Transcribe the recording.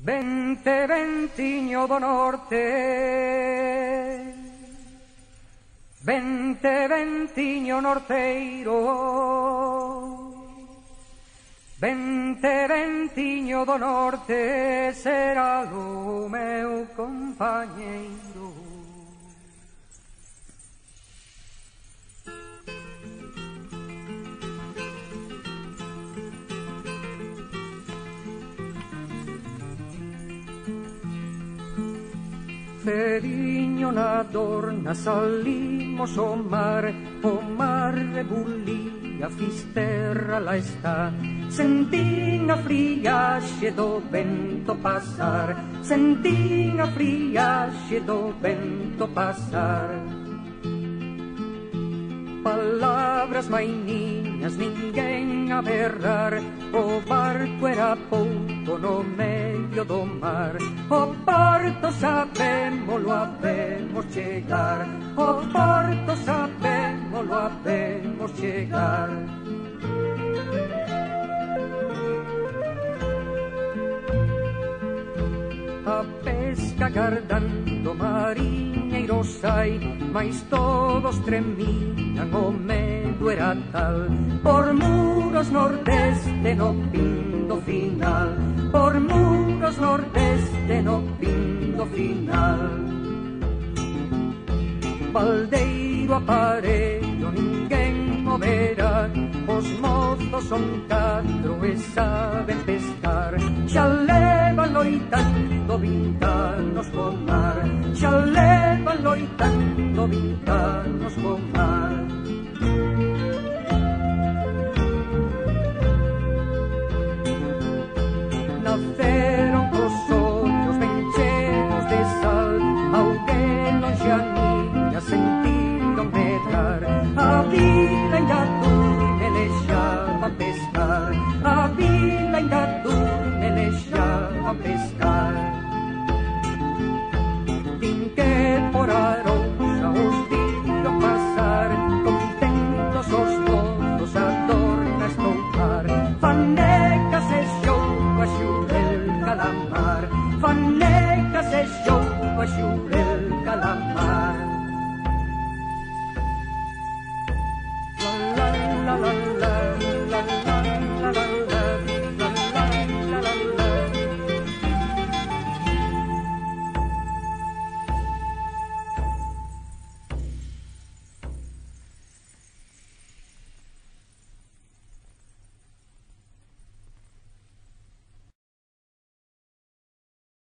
Vente, ventiño do norte, vente, ventiño norteiro, vente, ventiño do norte, será o meu compañeiro. Cediño na dorna salimos ao mar rebullía, fisterra lá está. Sentín a friaxe do vento pasar, sentín a friaxe do vento pasar. Palabras mainiñas, ninguén a berrar, o barco era pouco no medio do mar. O porto sabémolo, habemos chegar, o porto sabémolo, habemos chegar. A pesca gardando mariñeiros sai, mas todos tremiñan, o medo era tal. Por muros nordeste no pindo final, por muros nordeste no pindo final. Baldeiro aparello, ninguén o verá, os mozos son 4 e saben pescar. Xa levan loitando 20 anos co mar, xa levan loitando 20 anos co mar.